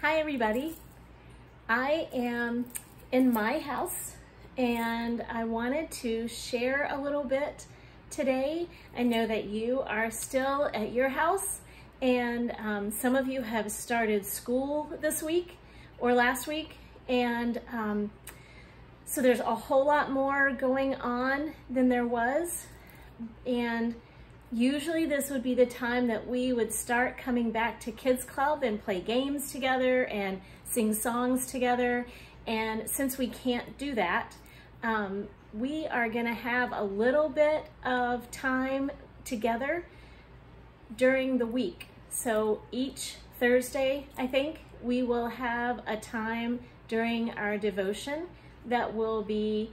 Hi everybody. I am in my house and I wanted to share a little bit today. I know that you are still at your house and some of you have started school this week or last week, and so there's a whole lot more going on than there was, and usually this would be the time that we would start coming back to Kids Club and play games together and sing songs together. And since we can't do that, we are gonna have a little bit of time together during the week. So each Thursday, I think, we will have a time during our devotion that will be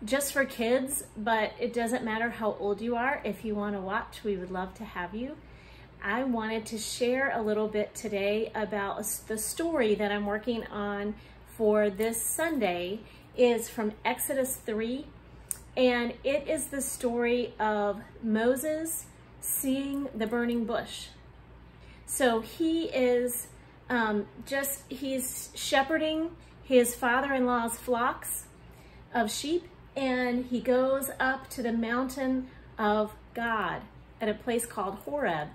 just for kids, but it doesn't matter how old you are. If you want to watch, we would love to have you. I wanted to share a little bit today about the story that I'm working on for this Sunday. Is from Exodus 3, and it is the story of Moses seeing the burning bush. So he is he's shepherding his father-in-law's flocks of sheep, and he goes up to the mountain of God at a place called Horeb.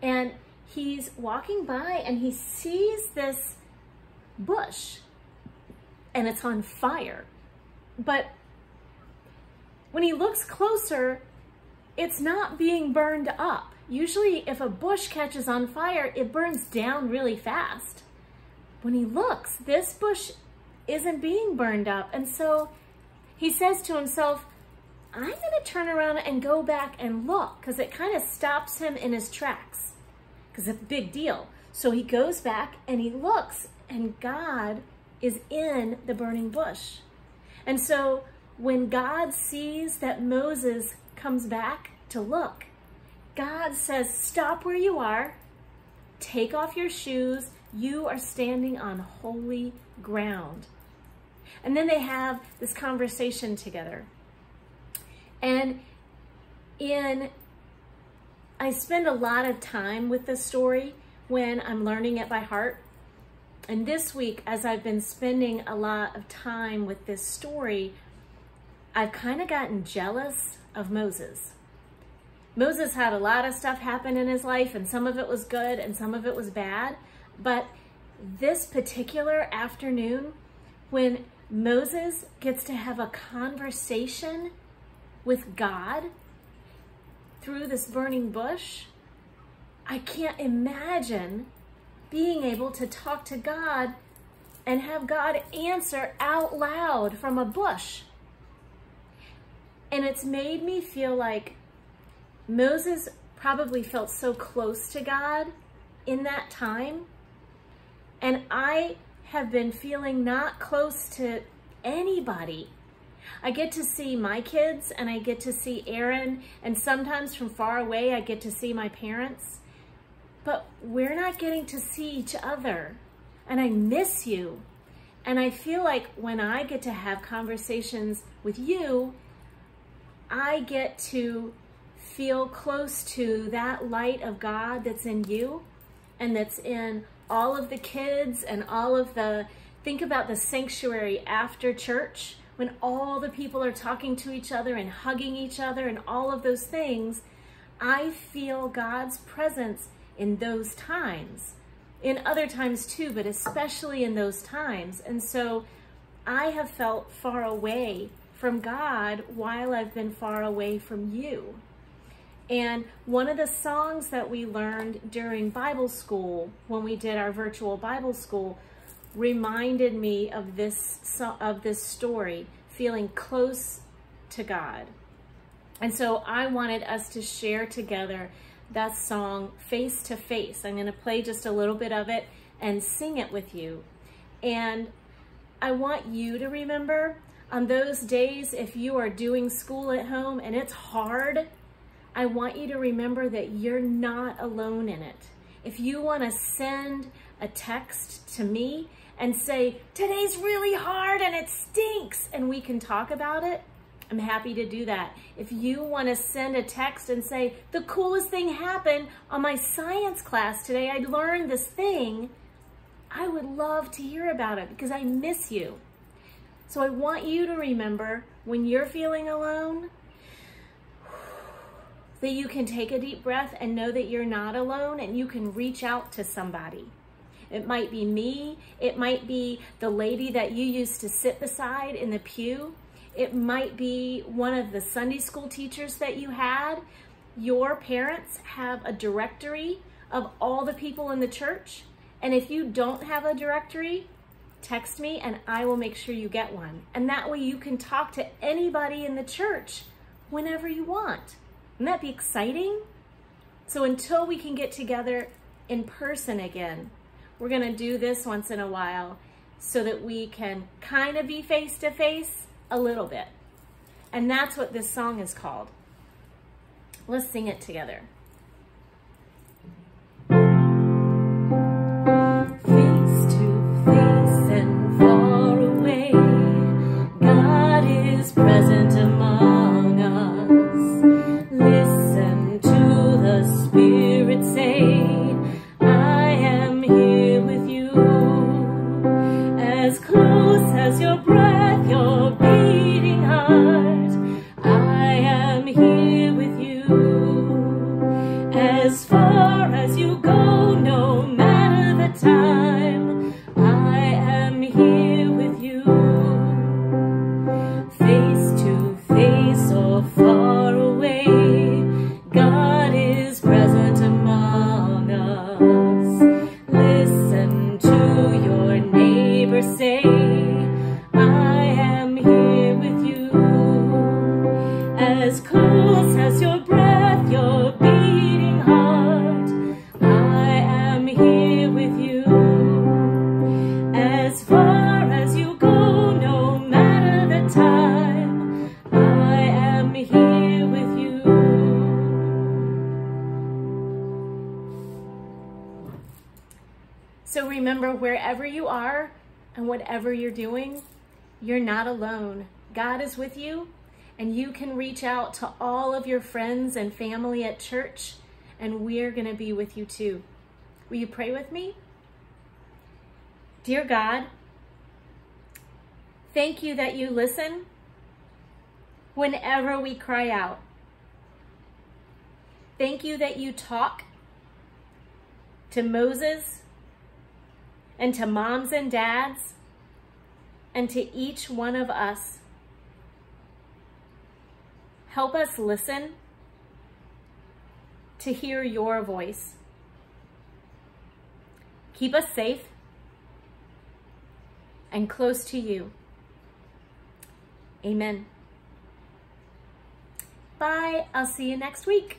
And he's walking by and he sees this bush and it's on fire. But when he looks closer, it's not being burned up. Usually if a bush catches on fire, it burns down really fast. When he looks, this bush isn't being burned up. And so he says to himself, I'm gonna turn around and go back and look, because it kind of stops him in his tracks, because it's a big deal. So he goes back and he looks, and God is in the burning bush. And so when God sees that Moses comes back to look, God says, stop where you are, take off your shoes, you are standing on holy ground. And then they have this conversation together. And I spend a lot of time with this story when I'm learning it by heart. And this week, as I've been spending a lot of time with this story, I've kind of gotten jealous of Moses. Moses had a lot of stuff happen in his life, and some of it was good and some of it was bad. But this particular afternoon, when Moses gets to have a conversation with God through this burning bush, I can't imagine being able to talk to God and have God answer out loud from a bush. And it's made me feel like Moses probably felt so close to God in that time, and I have been feeling not close to anybody. I get to see my kids and I get to see Aaron, and sometimes from far away I get to see my parents, but we're not getting to see each other, and I miss you. And I feel like when I get to have conversations with you, I get to feel close to that light of God that's in you and that's in all of the kids and all of the, think about the sanctuary after church when all the people are talking to each other and hugging each other and all of those things. I feel God's presence in those times, in other times too, but especially in those times. And so I have felt far away from God while I've been far away from you. And one of the songs that we learned during Bible school, when we did our virtual Bible school, reminded me of this story, feeling close to God. And so I wanted us to share together that song, Face to Face. I'm going to play just a little bit of it and sing it with you. And I want you to remember on those days, if you are doing school at home and it's hard, I want you to remember that you're not alone in it. If you want to send a text to me and say, today's really hard and it stinks, and we can talk about it, I'm happy to do that. If you want to send a text and say, the coolest thing happened on my science class today, I learned this thing, I would love to hear about it because I miss you. So I want you to remember when you're feeling alone, that you can take a deep breath and know that you're not alone and you can reach out to somebody. It might be me. It might be the lady that you used to sit beside in the pew. It might be one of the Sunday school teachers that you had. Your parents have a directory of all the people in the church. And if you don't have a directory, text me and I will make sure you get one. And that way you can talk to anybody in the church whenever you want. Wouldn't that be exciting? So until we can get together in person again, we're gonna do this once in a while so that we can kind of be face to face a little bit. And that's what this song is called. Let's sing it together. Face to face and far away, God is present among us. Listen to the Spirit say, I am here with you. As close as your breath, your beating heart, I am here with you. As far as you go, no matter the time, I am here with you. Face to face or far away, God is present among us. Listen to your neighbor say, I am here with you. As close as your breath, your beating heart, I am here with you. As far as you go, no matter the time, I am here with you. So remember, wherever you are and whatever you're doing, you're not alone. God is with you, and you can reach out to all of your friends and family at church, and we're going to be with you too. Will you pray with me? Dear God, thank you that you listen whenever we cry out. Thank you that you talk to Moses and to moms and dads and to each one of us. Help us listen to hear your voice. Keep us safe and close to you. Amen. Bye. I'll see you next week.